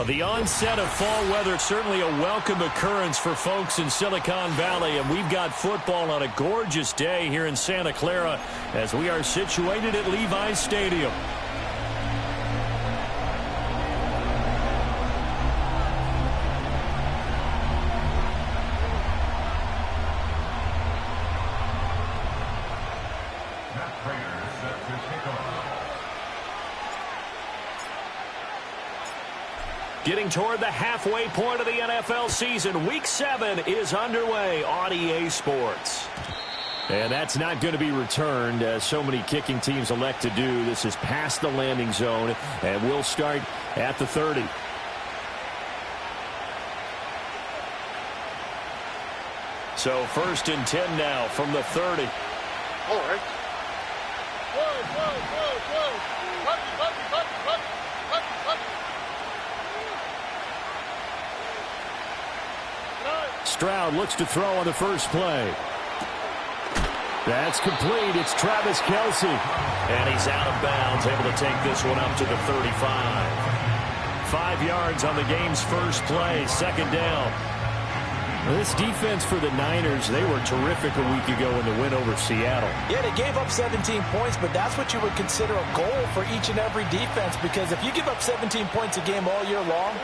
The onset of fall weather, certainly a welcome occurrence for folks in Silicon Valley, and we've got football on a gorgeous day here in Santa Clara as we are situated at Levi's Stadium. Getting toward the halfway point of the NFL season. Week 7 is underway on EA Sports. And that's not going to be returned, as so many kicking teams elect to do. This is past the landing zone, and we'll start at the 30. So 1st and 10 now from the 30. All right. Stroud looks to throw on the first play. That's complete. It's Travis Kelce. And he's out of bounds, able to take this one up to the 35. 5 yards on the game's first play, 2nd down. This defense for the Niners, they were terrific a week ago in the win over Seattle. Yeah, they gave up 17 points, but that's what you would consider a goal for each and every defense, because if you give up 17 points a game all year long,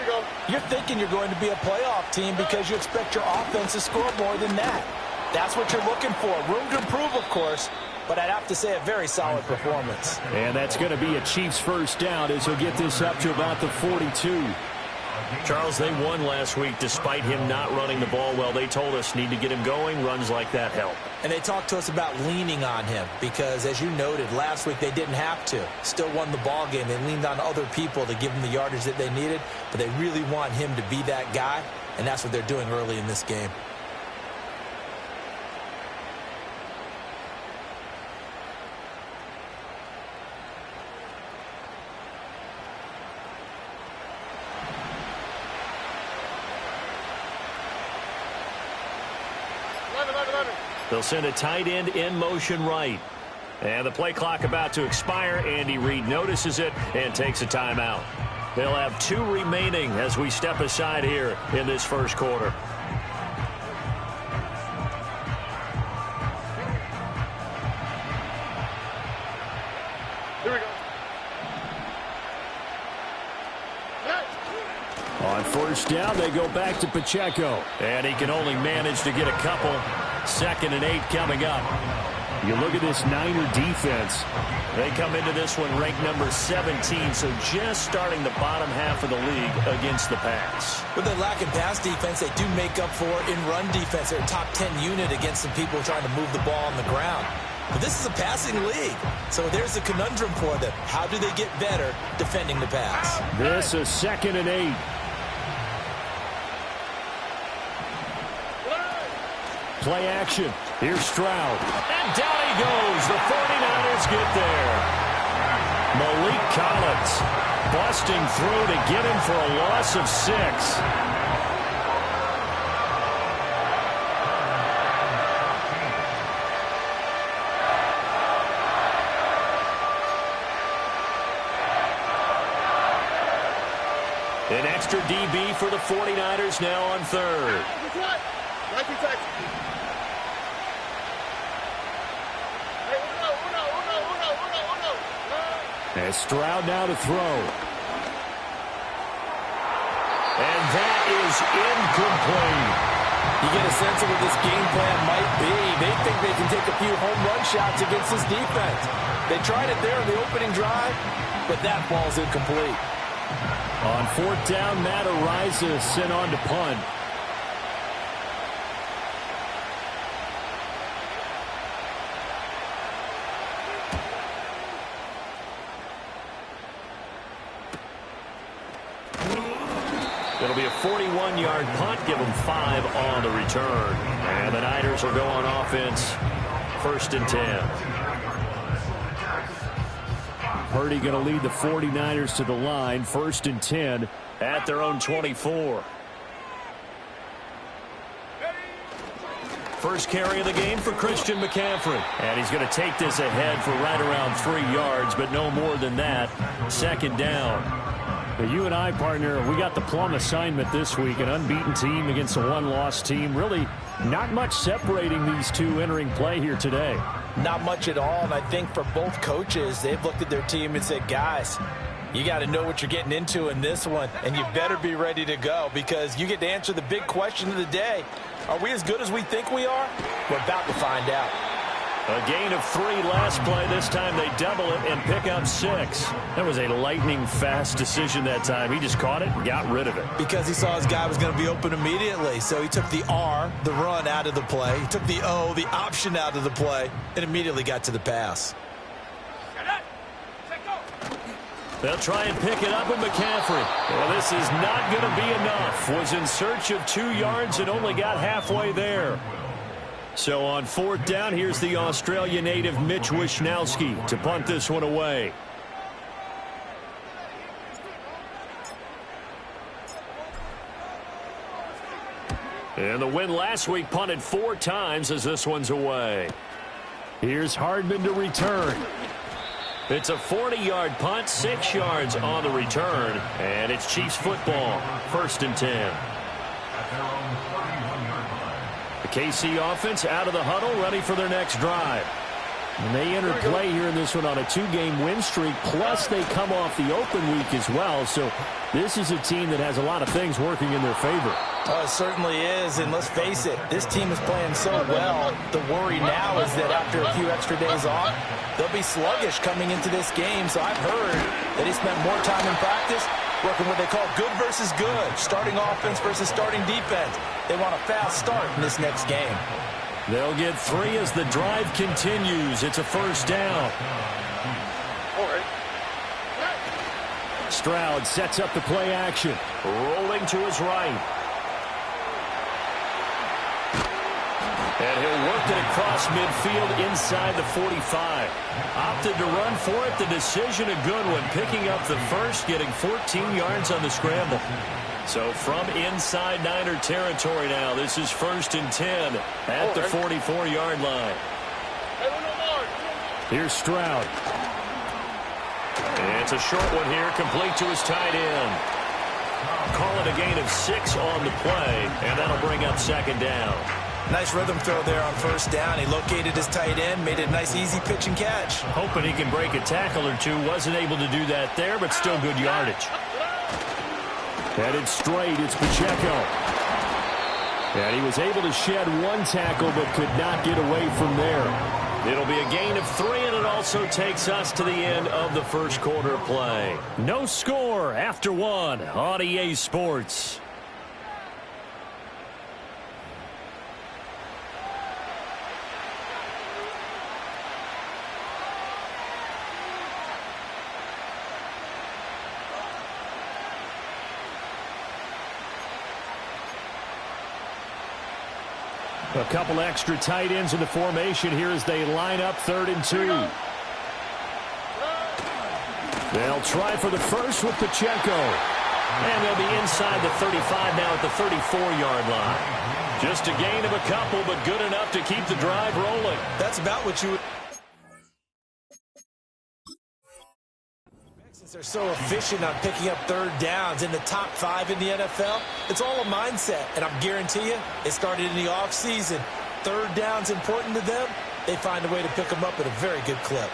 you're thinking you're going to be a playoff team because you expect your offense to score more than that. That's what you're looking for. Room to improve, of course, but I'd have to say a very solid performance. And that's going to be a Chiefs first down as he'll get this up to about the 42. Charles, they won last week despite him not running the ball well. They told us need to get him going. Runs like that help. And they talked to us about leaning on him because, as you noted, last week they didn't have to. Still won the ball game. They leaned on other people to give them the yardage that they needed, but they really want him to be that guy, and that's what they're doing early in this game. They'll send a tight end in motion right. And the play clock about to expire. Andy Reid notices it and takes a timeout. They'll have 2 remaining as we step aside here in this first quarter. Here we go. On first down, they go back to Pacheco. And he can only manage to get a couple. 2nd and 8 coming up. You look at this Niner defense. They come into this one ranked number 17, so just starting the bottom half of the league against the pass. With their lack in pass defense, they do make up for in run defense. They're a top 10 unit against some people trying to move the ball on the ground. But this is a passing league, so there's a conundrum for them. How do they get better defending the pass? This is 2nd and 8. Play action. Here's Stroud. And down he goes. The 49ers get there. Malik Collins busting through to get him for a loss of 6. An extra DB for the 49ers now on 3rd. As Stroud now to throw. And that is incomplete. You get a sense of what this game plan might be. They think they can take a few home run shots against this defense. They tried it there in the opening drive, but that ball's incomplete. On 4th down, Matt Araiza sent on to punt. It'll be a 41-yard punt, give them 5 on the return. And the Niners will go on offense, 1st and 10. Purdy going to lead the 49ers to the line, 1st and 10 at their own 24. First carry of the game for Christian McCaffrey. And he's going to take this ahead for right around 3 yards, but no more than that. 2nd down. You and I, partner, we got the plum assignment this week. An unbeaten team against a one-loss team. Really not much separating these two entering play here today. Not much at all, and I think for both coaches, they've looked at their team and said, guys, you got to know what you're getting into in this one, and you better be ready to go because you get to answer the big question of the day. Are we as good as we think we are? We're about to find out. A gain of 3 last play. This time they double it and pick up 6. That was a lightning-fast decision that time. He just caught it and got rid of it. Because he saw his guy was going to be open immediately. So he took the R, the run, out of the play. He took the O, the option, out of the play, and immediately got to the pass. They'll try and pick it up with McCaffrey. Well, this is not going to be enough. Was in search of 2 yards and only got halfway there. So on 4th down, here's the Australia native Mitch Wishnowsky to punt this one away. And the win last week punted 4 times as this one's away. Here's Hardman to return. It's a 40-yard punt, 6 yards on the return, and it's Chiefs football, 1st and 10. The KC offense out of the huddle, ready for their next drive. And they enter play here in this one on a 2-game win streak, plus they come off the open week as well. So this is a team that has a lot of things working in their favor. Oh, it certainly is, and let's face it, this team is playing so well. The worry now is that after a few extra days off, they'll be sluggish coming into this game. So I've heard that they spent more time in practice working what they call good versus good, starting offense versus starting defense. They want a fast start in this next game. They'll get 3 as the drive continues. It's a 1st down. All right. Stroud sets up the play action. Rolling to his right. And he'll work it across midfield inside the 45. Opted to run for it. The decision a good one. Picking up the 1st, getting 14 yards on the scramble. So from inside Niner territory now, this is 1st and 10 at the 44-yard line. Here's Stroud. And it's a short one here, complete to his tight end. Call it a gain of 6 on the play, and that'll bring up 2nd down. Nice rhythm throw there on 1st down. He located his tight end, made it a nice, easy pitch and catch. Hoping he can break a tackle or two. Wasn't able to do that there, but still good yardage. Headed straight, it's Pacheco. And he was able to shed 1 tackle, but could not get away from there. It'll be a gain of 3, and it also takes us to the end of the 1st quarter play. No score after 1 on EA Sports. A couple extra tight ends in the formation here as they line up 3rd and 2. They'll try for the 1st with Pacheco. And they'll be inside the 35 now at the 34-yard line. Just a gain of a couple, but good enough to keep the drive rolling. That's about what you would... They're so efficient on picking up 3rd downs in the top 5 in the NFL. It's all a mindset, and I guarantee you, it started in the offseason. 3rd down's important to them. They find a way to pick them up at a very good clip.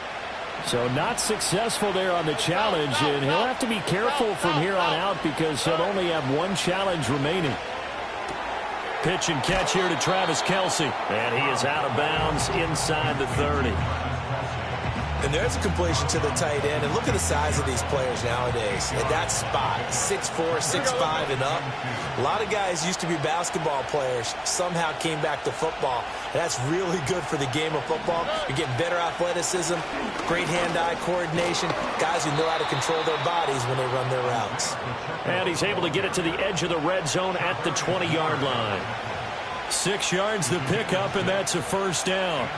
So not successful there on the challenge, and he'll have to be careful from here on out because he'll only have 1 challenge remaining. Pitch and catch here to Travis Kelce, and he is out of bounds inside the 30. And there's a completion to the tight end. And look at the size of these players nowadays. At that spot, 6'4", 6'5", and up. A lot of guys used to be basketball players, somehow came back to football. And that's really good for the game of football. You're getting better athleticism, great hand-eye coordination, guys who know how to control their bodies when they run their routes. And he's able to get it to the edge of the red zone at the 20-yard line. 6 yards the pickup, and that's a 1st down.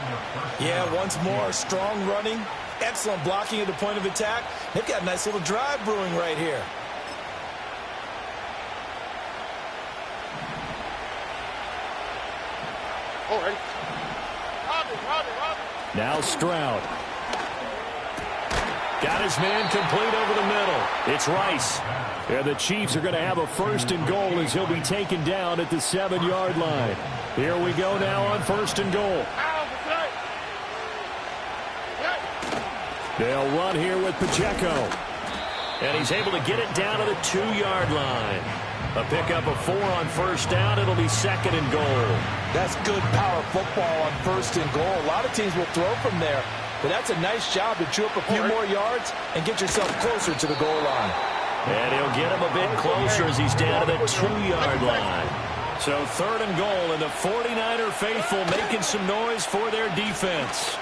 Yeah, once more, strong running, excellent blocking at the point of attack. They've got a nice little drive brewing right here. All right. Robbie. Now Stroud. Got his man complete over the middle. It's Rice. And the Chiefs are going to have a 1st and goal as he'll be taken down at the 7-yard line. Here we go now on 1st and goal. They'll run here with Pacheco. And he's able to get it down to the 2-yard line. A pickup of 4 on 1st down. It'll be 2nd and goal. That's good power football on 1st and goal. A lot of teams will throw from there. But that's a nice job to chew up a few more yards and get yourself closer to the goal line. And he'll get him a bit closer as he's down to the 2-yard line. So 3rd and goal, and the 49er faithful making some noise for their defense.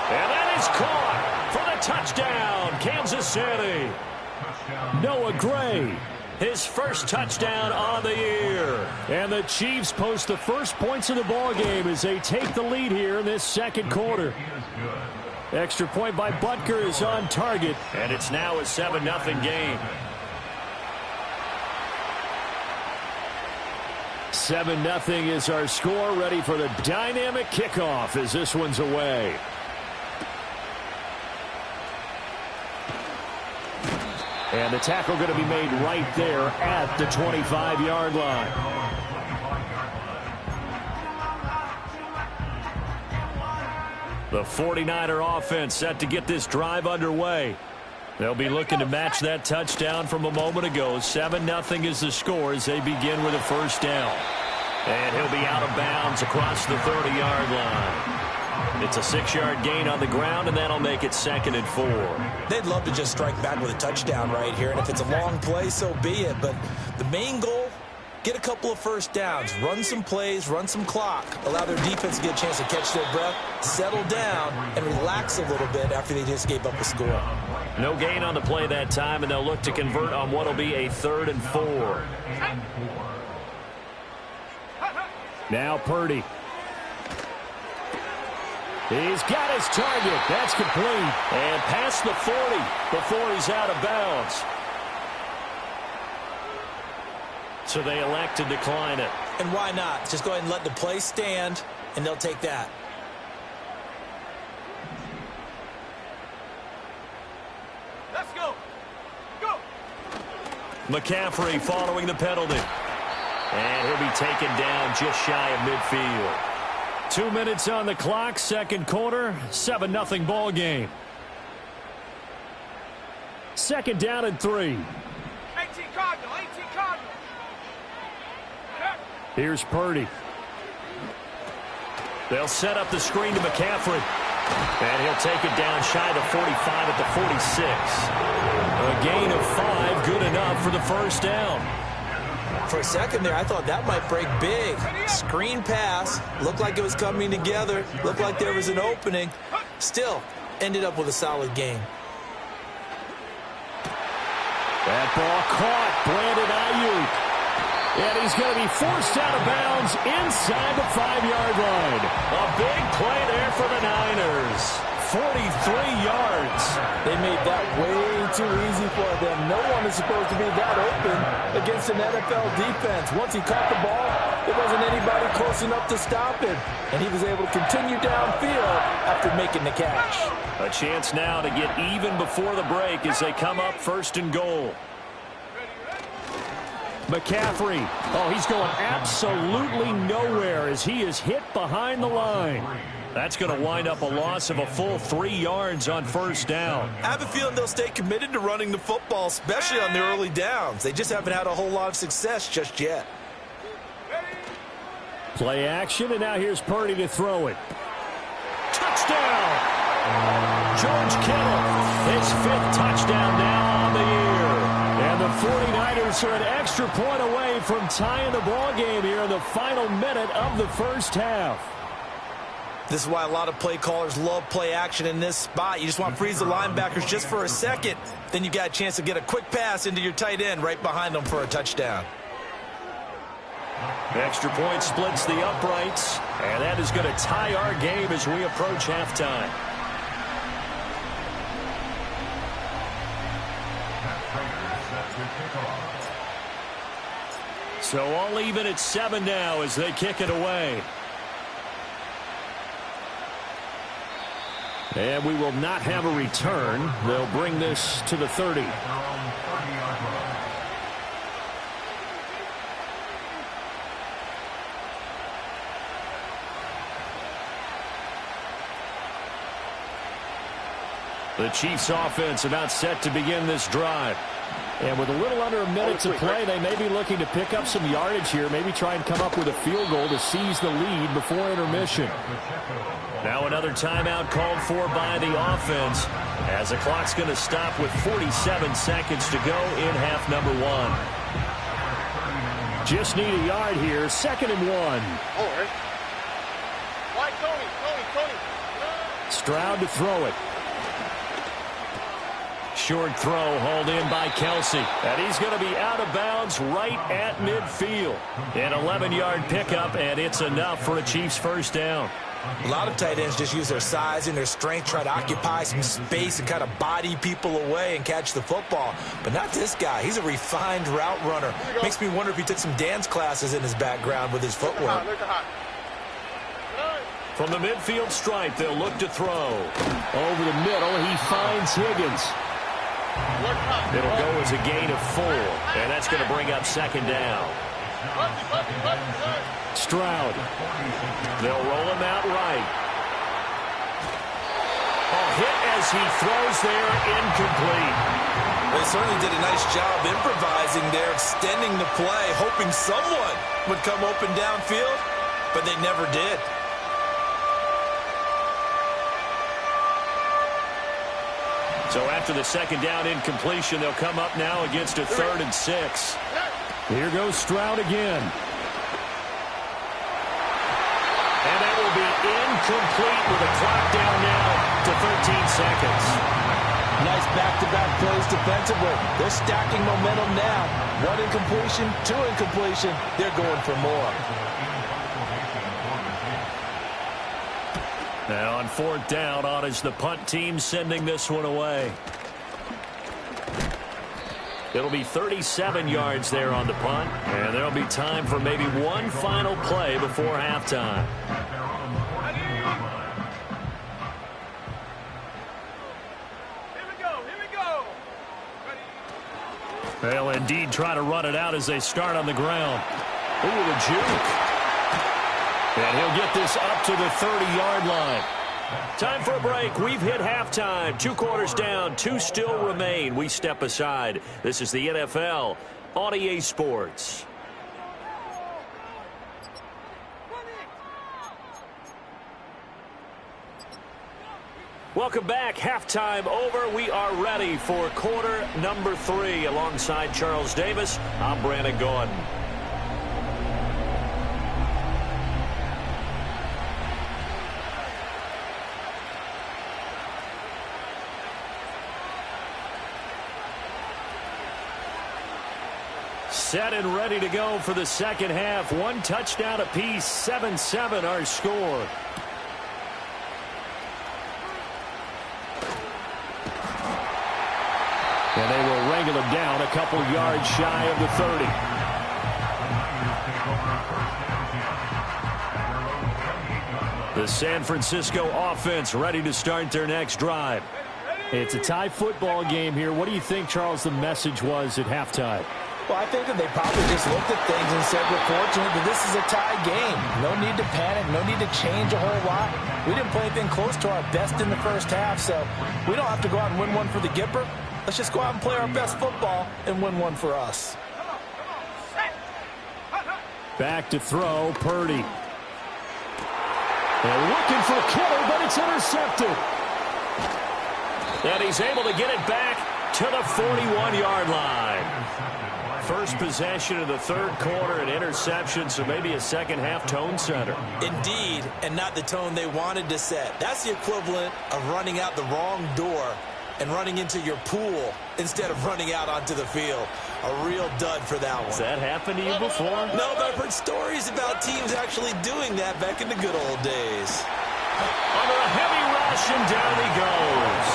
And that is caught for the touchdown, Kansas City. Noah Gray, his first touchdown on the year. And the Chiefs post the first points of the ball game as they take the lead here in this 2nd quarter. Extra point by Butker is on target, and it's now a 7-0 game. 7-0 is our score, ready for the dynamic kickoff as this one's away. And the tackle going to be made right there at the 25-yard line. The 49er offense set to get this drive underway. They'll be looking to match that touchdown from a moment ago. 7-0 is the score as they begin with a 1st down. And he'll be out of bounds across the 30-yard line. It's a 6-yard gain on the ground, and that'll make it 2nd and 4. They'd love to just strike back with a touchdown right here, and if it's a long play, so be it. But the main goal, get a couple of 1st downs, run some plays, run some clock, allow their defense to get a chance to catch their breath, settle down, and relax a little bit after they just gave up a score. No gain on the play that time, and they'll look to convert on what will be a 3rd and 4. Now Purdy. He's got his target. That's complete. And past the 40 before he's out of bounds. So they elect to decline it. And why not? Just go ahead and let the play stand, and they'll take that. Let's go. Go. McCaffrey following the penalty. And he'll be taken down just shy of midfield. 2 minutes on the clock, 2nd quarter, 7-0 ball game. 2nd down and 3. 18 Cardinal, 18 Cardinal. Here's Purdy. They'll set up the screen to McCaffrey. And he'll take it down shy of the 45 at the 46. A gain of 5, good enough for the 1st down. For a second there, I thought that might break big. Screen pass. Looked like it was coming together. Looked like there was an opening. Still, ended up with a solid game. That ball caught. Brandon Ayuk. And he's going to be forced out of bounds inside the 5-yard line. A big play there for the Niners. 43 yards. They made that way too easy for them. No one is supposed to be that open against an NFL defense. Once he caught the ball, there wasn't anybody close enough to stop him. And he was able to continue downfield after making the catch. A chance now to get even before the break as they come up 1st and goal. McCaffrey. Oh, he's going absolutely nowhere as he is hit behind the line. That's going to wind up a loss of a full 3 yards on 1st down. I have a feeling they'll stay committed to running the football, especially on the early downs. They just haven't had a whole lot of success just yet. Play action, and now here's Purdy to throw it. Touchdown! George Kittle, his 5th touchdown now on the year. And the 49ers are an extra point away from tying the ball game here in the final minute of the 1st half. This is why a lot of play callers love play action in this spot. You just want to freeze the linebackers just for a second. Then you got a chance to get a quick pass into your tight end right behind them for a touchdown. Extra point splits the uprights, and that is going to tie our game as we approach halftime. So all even at 7 now as they kick it away. And we will not have a return. They'll bring this to the 30. The Chiefs offense about set to begin this drive. And with a little under a minute to play, they may be looking to pick up some yardage here, maybe try and come up with a field goal to seize the lead before intermission. Now another timeout called for by the offense as the clock's going to stop with 47 seconds to go in half number one. Just need a yard here, 2nd and 1. Why, Tony. Stroud to throw it. Short throw hauled in by Kelsey. And he's going to be out of bounds right at midfield. An 11-yard pickup, and it's enough for a Chiefs first down. A lot of tight ends just use their size and their strength, try to occupy some space and kind of body people away and catch the football. But not this guy. He's a refined route runner. Makes me wonder if he took some dance classes in his background with his footwork. From the midfield stripe, they'll look to throw. Over the middle, he finds Higgins. It'll go as a gain of 4, and that's going to bring up 2nd down. Stroud. They'll roll him out right. A hit as he throws there, incomplete. They certainly did a nice job improvising there, extending the play, hoping someone would come open downfield, but they never did. So after the 2nd down incompletion, they'll come up now against a 3rd and 6. Here goes Stroud again. And that will be incomplete with a clock down now to 13 seconds. Nice back-to-back plays defensively. They're stacking momentum now. 1 incompletion, 2 incompletion. They're going for more. Now on 4th down, on is the punt team sending this one away. It'll be 37 yards there on the punt, and there'll be time for maybe one final play before halftime. Here we go. They'll indeed try to run it out as they start on the ground. Ooh, the juke. And he'll get this up to the 30-yard line. Time for a break. We've hit halftime. 2 quarters down. 2 still remain. We step aside. This is the NFL on EA Sports. Welcome back. Halftime over. We are ready for quarter number 3. Alongside Charles Davis, I'm Brandon Gordon. Set and ready to go for the second half. 1 touchdown apiece, 7-7 our score. And they will wrangle him down a couple yards shy of the 30. The San Francisco offense ready to start their next drive. It's a tie football game here. What do you think, Charles, the message was at halftime? Well, I think that they probably just looked at things and said, we're fortunate that this is a tie game. No need to panic, no need to change a whole lot. We didn't play anything close to our best in the first half, so we don't have to go out and win one for the Gipper. Let's just go out and play our best football and win one for us. Back to throw, Purdy. They're looking for Kittle, but it's intercepted. And he's able to get it back to the 41-yard line. First possession of the 3rd quarter, an interception, so maybe a second-half tone setter. Indeed, and not the tone they wanted to set. That's the equivalent of running out the wrong door and running into your pool instead of running out onto the field. A real dud for that one. Has that happened to you before? No, but I've heard stories about teams actually doing that back in the good old days. Under a heavy rush, and down he goes.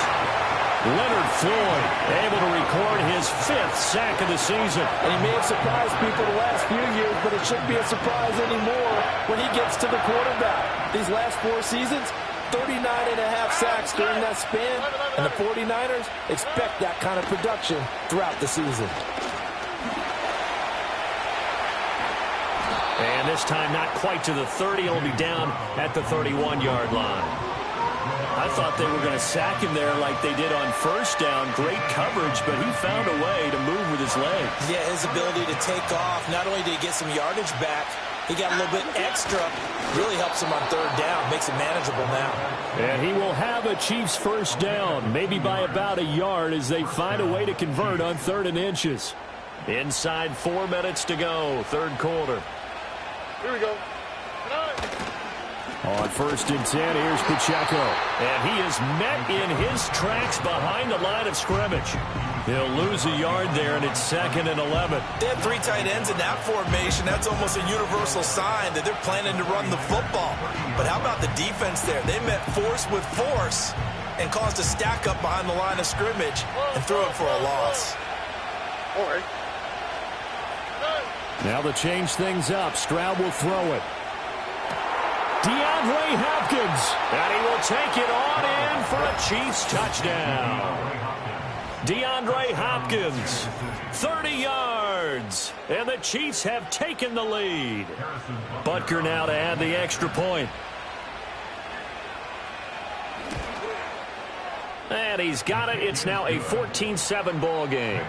Leonard Floyd able to record his 5th sack of the season. And he may have surprised people the last few years, but it shouldn't be a surprise anymore when he gets to the quarterback. These last 4 seasons, 39.5 sacks during that span, and the 49ers expect that kind of production throughout the season. And this time not quite to the 30. It'll be down at the 31-yard line. I thought they were going to sack him there like they did on first down. Great coverage, but he found a way to move with his legs. Yeah, his ability to take off. Not only did he get some yardage back, he got a little bit extra. Really helps him on third down. Makes it manageable now. And he will have a Chiefs first down, maybe by about a yard as they find a way to convert on 3rd and inches. Inside 4 minutes to go, third quarter. Here we go. On 1st and 10, here's Pacheco. And he is met in his tracks behind the line of scrimmage. He'll lose a yard there, and it's 2nd and 11. They have 3 tight ends in that formation. That's almost a universal sign that they're planning to run the football. But how about the defense there? They met force with force and caused a stack up behind the line of scrimmage and threw it for a loss. All right. Now to change things up, Stroud will throw it. DeAndre Hopkins, and he will take it on in for a Chiefs touchdown. DeAndre Hopkins, 30 yards, and the Chiefs have taken the lead. Butker now to add the extra point. And he's got it. It's now a 14-7 ball game.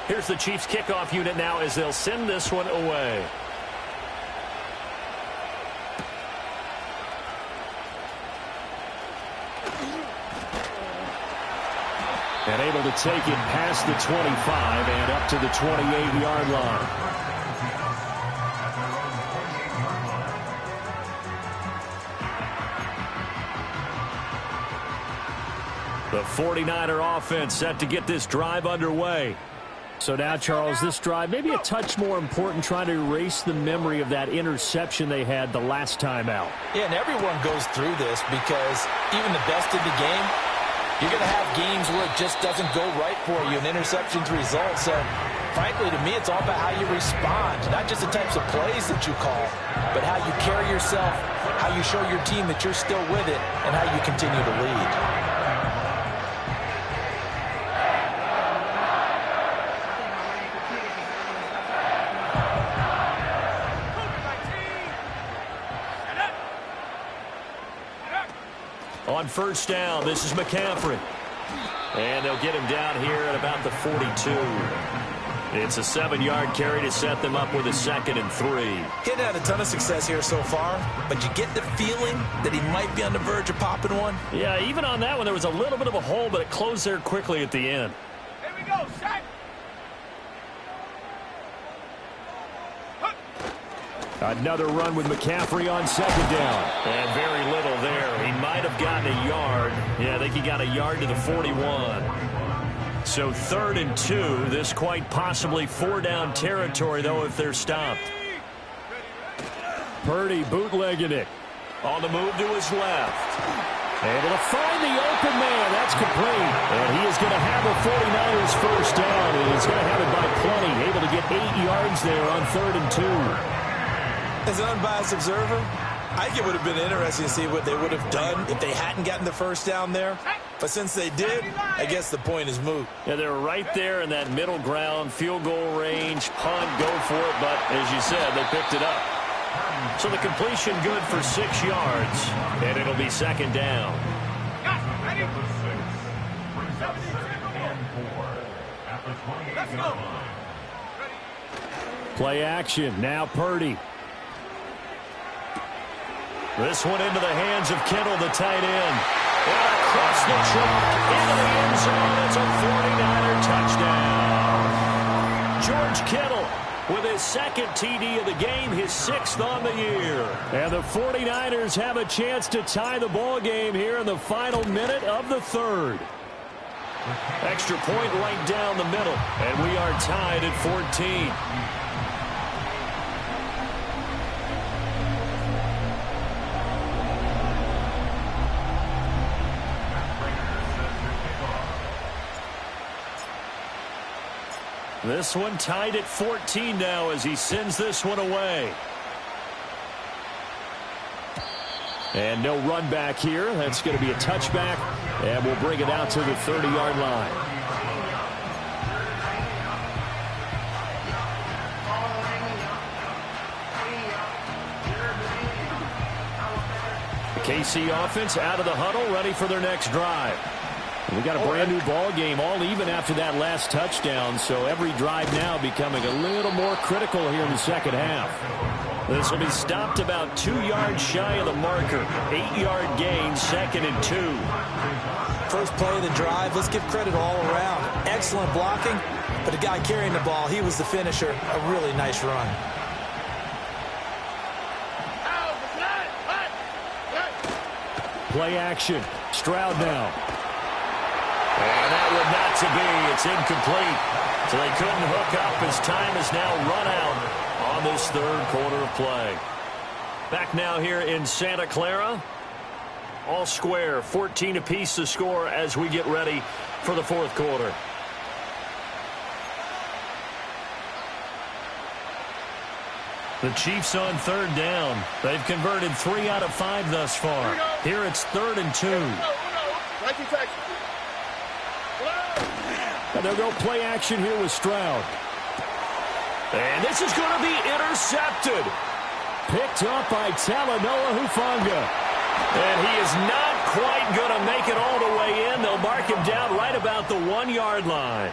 Here's the Chiefs kickoff unit now as they'll send this one away. And able to take it past the 25 and up to the 28-yard line. The 49er offense set to get this drive underway. So now, Charles, this drive maybe a touch more important, trying to erase the memory of that interception they had the last time out. Yeah, and everyone goes through this because even the best in the game, you're going to have games where it just doesn't go right for you, and interceptions result. So, frankly, to me, it's all about how you respond, not just the types of plays that you call, but how you carry yourself, how you show your team that you're still with it, and how you continue to lead. On first down, this is McCaffrey. And they'll get him down here at about the 42. It's a 7-yard carry to set them up with a 2nd and 3. He hadn't had a ton of success here so far, but you get the feeling that he might be on the verge of popping one. Yeah, even on that one, there was a little bit of a hole, but it closed there quickly at the end. Here we go, set. Another run with McCaffrey on 2nd down. And very little there. He might have gotten a yard. Yeah, I think he got a yard to the 41. So 3rd and 2. This quite possibly 4-down territory, though, if they're stopped. Purdy bootlegging it. On the move to his left. Able to find the open man. That's complete. And he is going to have a 49ers first down. And he's going to have it by plenty. Able to get 8 yards there on 3rd and 2. As an unbiased observer, I think it would have been interesting to see what they would have done if they hadn't gotten the first down there. But since they did, I guess the point is moot. Yeah, they're right there in that middle ground, field goal range, punt, go for it. But as you said, they picked it up. So the completion good for 6 yards, and it'll be 2nd down. Play action, now Purdy. This one into the hands of Kittle, the tight end. And across the chalk, into the end zone. It's a 49er touchdown. George Kittle with his 2nd TD of the game, his 6th on the year. And the 49ers have a chance to tie the ball game here in the final minute of the 3rd. Extra point right down the middle, and we are tied at 14. This one tied at 14 now as he sends this one away. And no run back here. That's going to be a touchback, and we'll bring it out to the 30-yard line. KC offense out of the huddle, ready for their next drive. We got a brand new ball game, all even after that last touchdown, so every drive now becoming a little more critical here in the second half. This will be stopped about 2 yards shy of the marker. 8-yard gain, 2nd and 2. First play of the drive, let's give credit all around. Excellent blocking, but the guy carrying the ball, he was the finisher. A really nice run. Play action. Stroud now. And that one not to be. It's incomplete. So they couldn't hook up as time is now run out on this third quarter of play. Back now here in Santa Clara. All square, 14 apiece to score as we get ready for the fourth quarter. The Chiefs on third down. They've converted 3 out of 5 thus far. Here it's 3rd and 2. And they'll go play action here with Stroud. And this is going to be intercepted. Picked up by Talanoa Hufanga. And he is not quite going to make it all the way in. They'll mark him down right about the 1-yard line.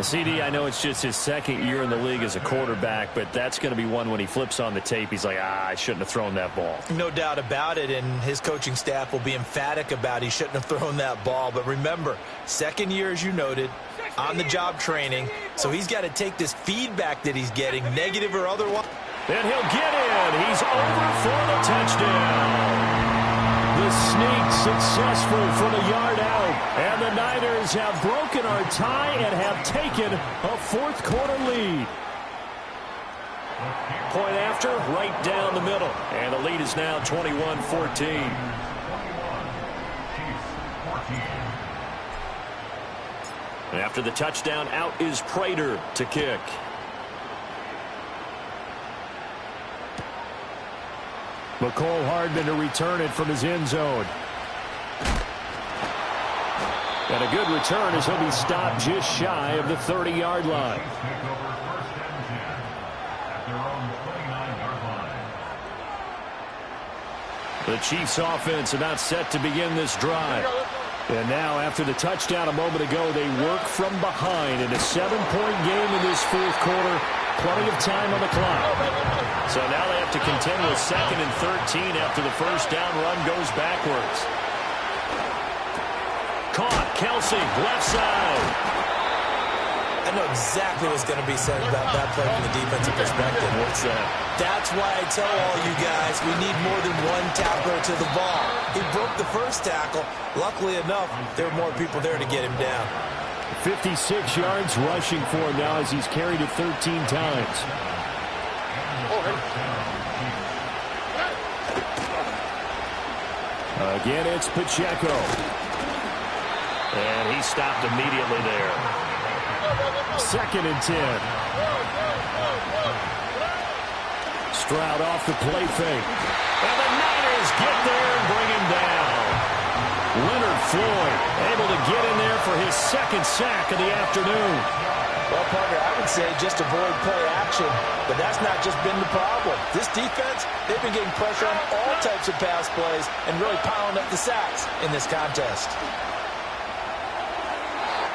CD, I know it's just his second year in the league as a quarterback, but that's going to be one when he flips on the tape. He's like, I shouldn't have thrown that ball. No doubt about it, and his coaching staff will be emphatic about he shouldn't have thrown that ball. But remember, second year, as you noted, on-the-job training, so he's got to take this feedback that he's getting, negative or otherwise. And he'll get in. He's over for the touchdown. The sneak successful from a yard out. And the Niners have broken our tie and have taken a fourth quarter lead. Point after, right down the middle. And the lead is now 21-14. And after the touchdown, out is Prater to kick. McCole Hardman to return it from his end zone. And a good return as he'll be stopped just shy of the 30-yard line. The Chiefs offense about set to begin this drive. And now after the touchdown a moment ago, they work from behind in a 7-point game in this fourth quarter. Plenty of time on the clock. So now they have to contend with 2nd and 13 after the first down run goes backwards. Caught. Kelsey, left side. I know exactly what's going to be said about that play from the defensive perspective. What's that? That's why I tell all you guys we need more than one tackler to the ball. He broke the first tackle. Luckily enough, there were more people there to get him down. 56 yards rushing for him now as he's carried it 13 times. Again, it's Pacheco. And he stopped immediately there. 2nd and 10. Stroud off the play fake. And the Niners get there and bring him down. Leonard Floyd able to get in there for his 2nd sack of the afternoon. Well, Parker, I would say just avoid play action, but that's not just been the problem. This defense, they've been getting pressure on all types of pass plays and really piling up the sacks in this contest.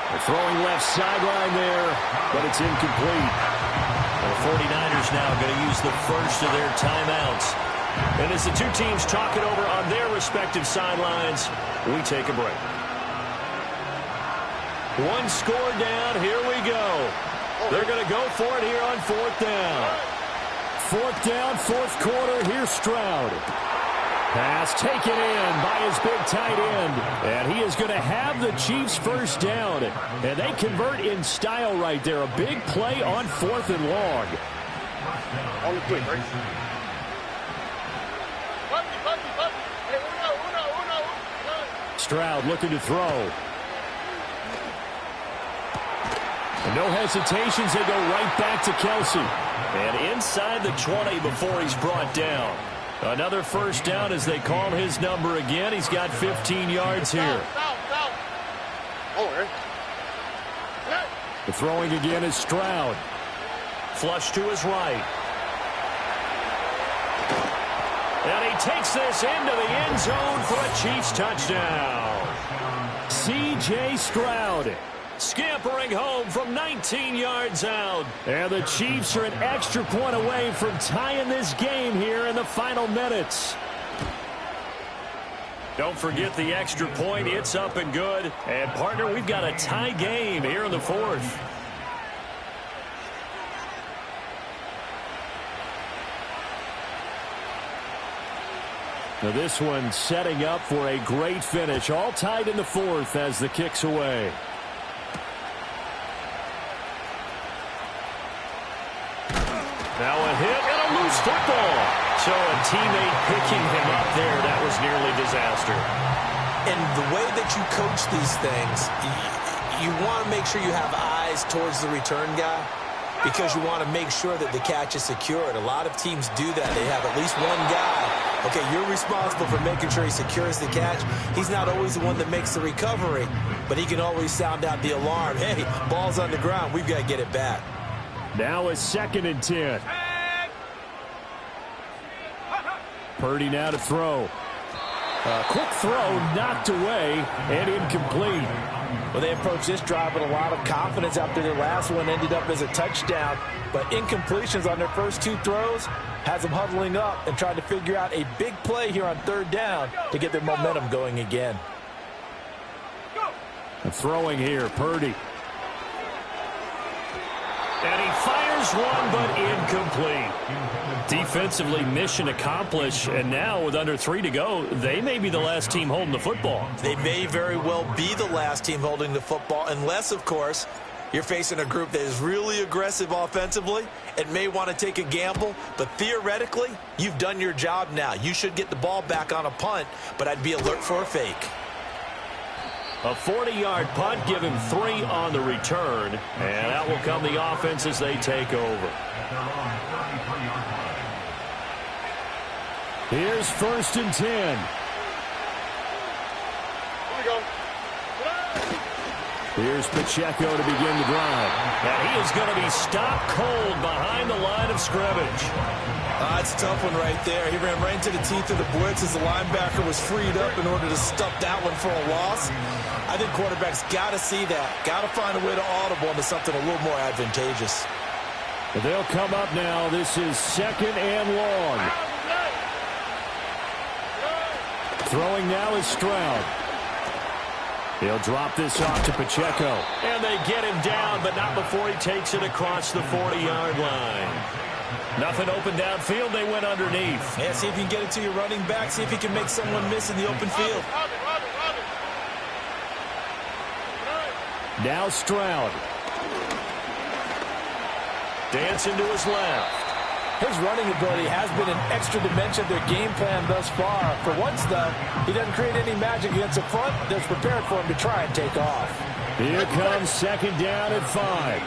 They're throwing left sideline there, but it's incomplete. The 49ers now going to use the first of their timeouts. And as the two teams talk it over on their respective sidelines, we take a break. One score down. Here we go. They're going to go for it here on 4th down. 4th down, 4th quarter. Here's Stroud. Pass taken in by his big tight end. And he is going to have the Chiefs first down. And they convert in style right there. A big play on 4th and long. On the quick, right? Stroud looking to throw. And no hesitations, they go right back to Kelce. And inside the 20 before he's brought down. Another first down as they call his number again. He's got 15 yards here. The throwing again is Stroud. Flush to his right. And he takes this into the end zone for a Chiefs touchdown. C.J. Stroud scampering home from 19 yards out. And the Chiefs are an extra point away from tying this game here in the final minutes. Don't forget the extra point. It's up and good. And, partner, we've got a tie game here in the fourth. Now this one setting up for a great finish. All tied in the fourth as the kick's away. Now a hit and a loose football. So a teammate picking him up there. That was nearly disaster. And the way that you coach these things, you want to make sure you have eyes towards the return guy because you want to make sure that the catch is secured. A lot of teams do that. They have at least one guy. Okay, you're responsible for making sure he secures the catch. He's not always the one that makes the recovery, but he can always sound out the alarm. Hey, ball's on the ground. We've got to get it back. Now a 2nd and 10. Purdy now to throw. A quick throw knocked away and incomplete. Well, they approached this drive with a lot of confidence after their last one ended up as a touchdown. But incompletions on their first 2 throws has them huddling up and trying to figure out a big play here on 3rd down to get their momentum going again. Throwing here, Purdy. And he fires one, but incomplete. Defensively, mission accomplished. And now, with under 3 to go, they may be the last team holding the football. They may very well be the last team holding the football, unless, of course, you're facing a group that is really aggressive offensively and may want to take a gamble. But theoretically, you've done your job now. You should get the ball back on a punt, but I'd be alert for a fake. A 40-yard punt, give him 3 on the return. And out will come the offense as they take over. Here's 1st and 10. Here we go. Here's Pacheco to begin the drive. And he is going to be stopped cold behind the line of scrimmage. That's a tough one right there. He ran right into the teeth of the blitz as the linebacker was freed up in order to stuff that one for a loss. I think quarterbacks got to see that. Got to find a way to audible into something a little more advantageous. But they'll come up now. This is 2nd and long. Throwing now is Stroud. He'll drop this off to Pacheco. And they get him down, but not before he takes it across the 40-yard line. Nothing open downfield. They went underneath. Yeah, see if you can get it to your running back. See if you can make someone miss in the open field. Now Stroud. Dancing to his left. His running ability has been an extra dimension of their game plan thus far. For once, though, he doesn't create any magic against the front that's prepared for him to try and take off. Here comes 2nd down at 5.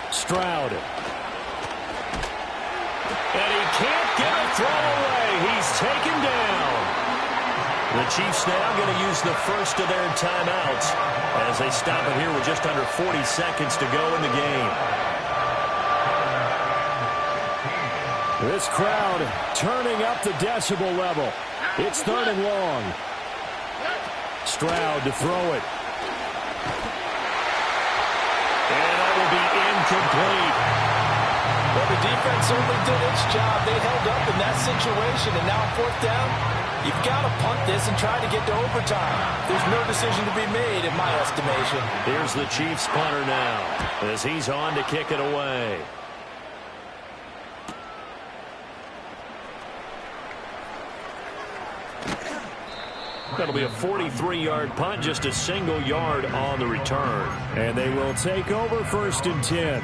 Stroud. And he can't get a throw away. He's taken down. The Chiefs now going to use the first of their timeouts as they stop it here with just under 40 seconds to go in the game. This crowd turning up the decibel level. It's 3rd and long. Stroud to throw it. And that will be incomplete. Well, the defense certainly did its job. They held up in that situation, and now 4th down, you've got to punt this and try to get to overtime. There's no decision to be made, in my estimation. Here's the Chiefs punter now as he's on to kick it away. That'll be a 43-yard punt, just a single yard on the return. And they will take over 1st and 10.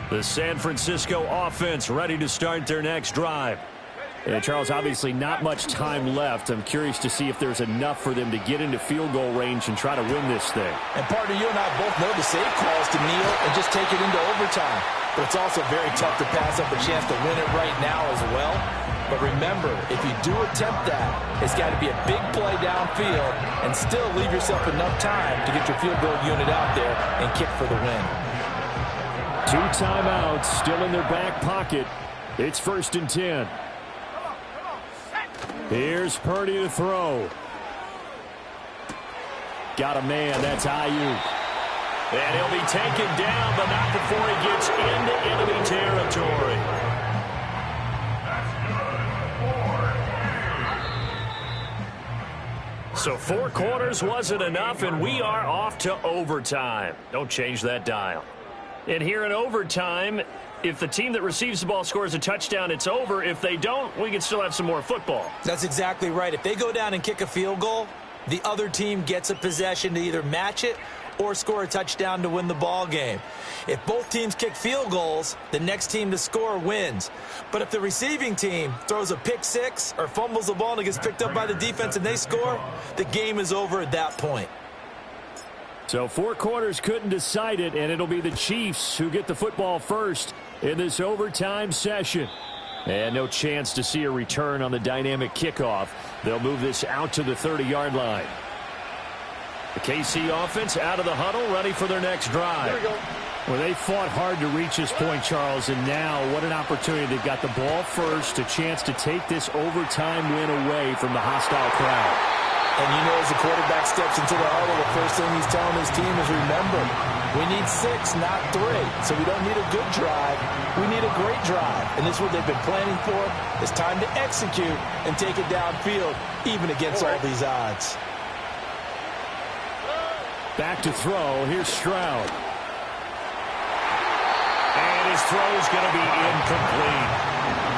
The San Francisco offense ready to start their next drive. And Charles, obviously not much time left. I'm curious to see if there's enough for them to get into field goal range and try to win this thing. And partner, you and I both know the safe calls to kneel and just take it into overtime. But it's also very tough to pass up a chance to win it right now as well. But remember, if you do attempt that, it's got to be a big play downfield and still leave yourself enough time to get your field goal unit out there and kick for the win. 2 timeouts still in their back pocket. It's 1st and 10. Here's Purdy to throw. Got a man. That's Ayuk. And he'll be taken down, but not before he gets into enemy territory. So 4 quarters wasn't enough, and we are off to overtime. Don't change that dial. And here in overtime, if the team that receives the ball scores a touchdown, it's over. If they don't, we can still have some more football. That's exactly right. If they go down and kick a field goal, the other team gets a possession to either match it or score a touchdown to win the ball game. If both teams kick field goals, the next team to score wins. But if the receiving team throws a pick six or fumbles the ball and it gets picked up by the defense and they score, the game is over at that point. So 4 quarters couldn't decide it, and it'll be the Chiefs who get the football first in this overtime session. And no chance to see a return on the dynamic kickoff. They'll move this out to the 30-yard line. The KC offense out of the huddle, ready for their next drive. There we go. Well, they fought hard to reach this point, Charles, and now what an opportunity. They've got the ball first, a chance to take this overtime win away from the hostile crowd. And you know, as the quarterback steps into the huddle, the first thing he's telling his team is, remember, we need 6, not 3. So we don't need a good drive. We need a great drive. And this is what they've been planning for. It's time to execute and take it downfield, even against all these odds. Back to throw. Here's Stroud. And his throw's going to be incomplete.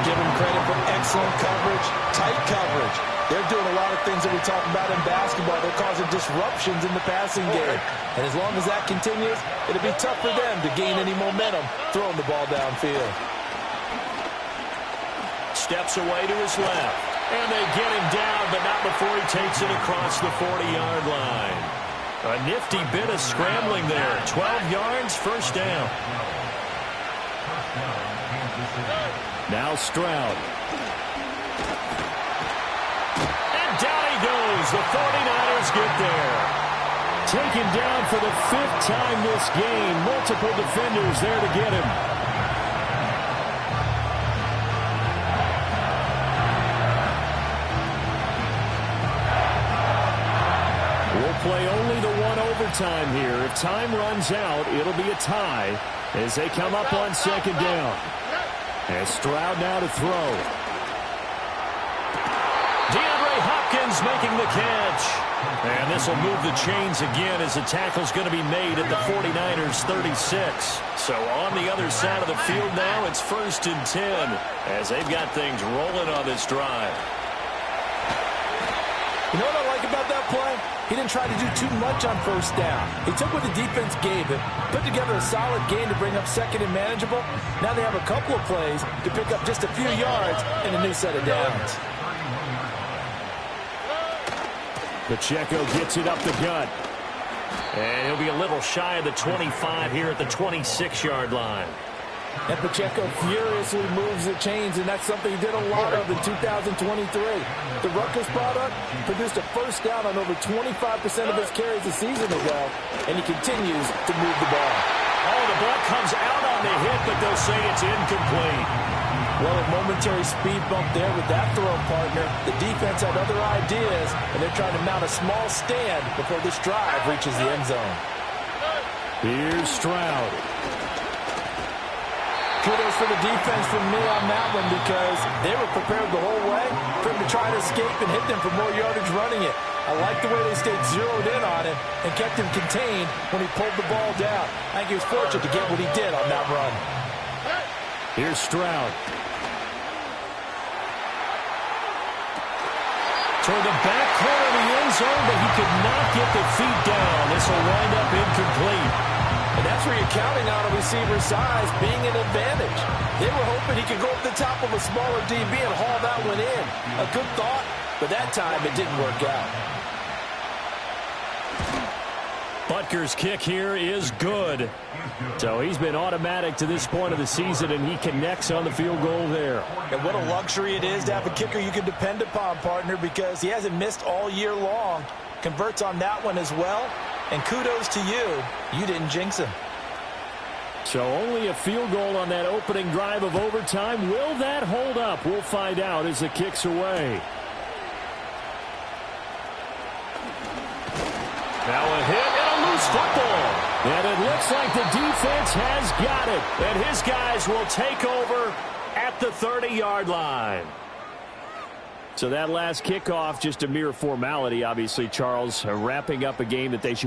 Give him credit for excellent coverage, tight coverage. They're doing a lot of things that we talk about in basketball. They're causing disruptions in the passing game. And as long as that continues, it'll be tough for them to gain any momentum throwing the ball downfield. Steps away to his left. And they get him down, but not before he takes it across the 40-yard line. A nifty bit of scrambling there. 12 yards, first down. Now Stroud. Down he goes. The 49ers get there. Taken down for the 5th time this game. Multiple defenders there to get him. We'll play only the 1 overtime here. If time runs out, it'll be a tie as they come up on 2nd down. And Stroud now to throw. Hopkins making the catch. And this will move the chains again as the tackle's going to be made at the 49ers 36. So on the other side of the field now, it's 1st and 10 as they've got things rolling on this drive. You know what I like about that play? He didn't try to do too much on 1st down. He took what the defense gave him, put together a solid game to bring up 2nd and manageable. Now they have a couple of plays to pick up just a few yards and a new set of downs. Pacheco gets it up the gut. And he'll be a little shy of the 25 here at the 26-yard line. And Pacheco furiously moves the chains, and that's something he did a lot of in 2023. The Rutgers product produced a 1st down on over 25% of his carries a season ago, and he continues to move the ball. Oh, the ball comes out on the hit, but they'll say it's incomplete. Well, a momentary speed bump there with that throw, partner. The defense had other ideas, and they're trying to mount a small stand before this drive reaches the end zone. Here's Stroud. Kudos for the defense from me on that one because they were prepared the whole way for him to try to escape and hit them for more yardage running it. I like the way they stayed zeroed in on it and kept him contained when he pulled the ball down. I think he was fortunate to get what he did on that run. Here's Stroud. Toward the back corner of the end zone, but he could not get the feet down. This will wind up incomplete. And that's That's where you're counting on a receiver's size being an advantage. They were hoping he could go up the top of a smaller DB and haul that one in. A good thought, but that time it didn't work out. Butker's kick here is good. So he's been automatic to this point of the season, and he connects on the field goal there. And what a luxury it is to have a kicker you can depend upon, partner, because he hasn't missed all year long. Converts on that one as well. And kudos to you. You didn't jinx him. So only a field goal on that opening drive of overtime. Will that hold up? We'll find out as the kick's away. Now a hit and a loose football. And it looks like the defense has got it. And his guys will take over at the 30-yard line. So that last kickoff, just a mere formality, obviously, Charles, wrapping up a game that they should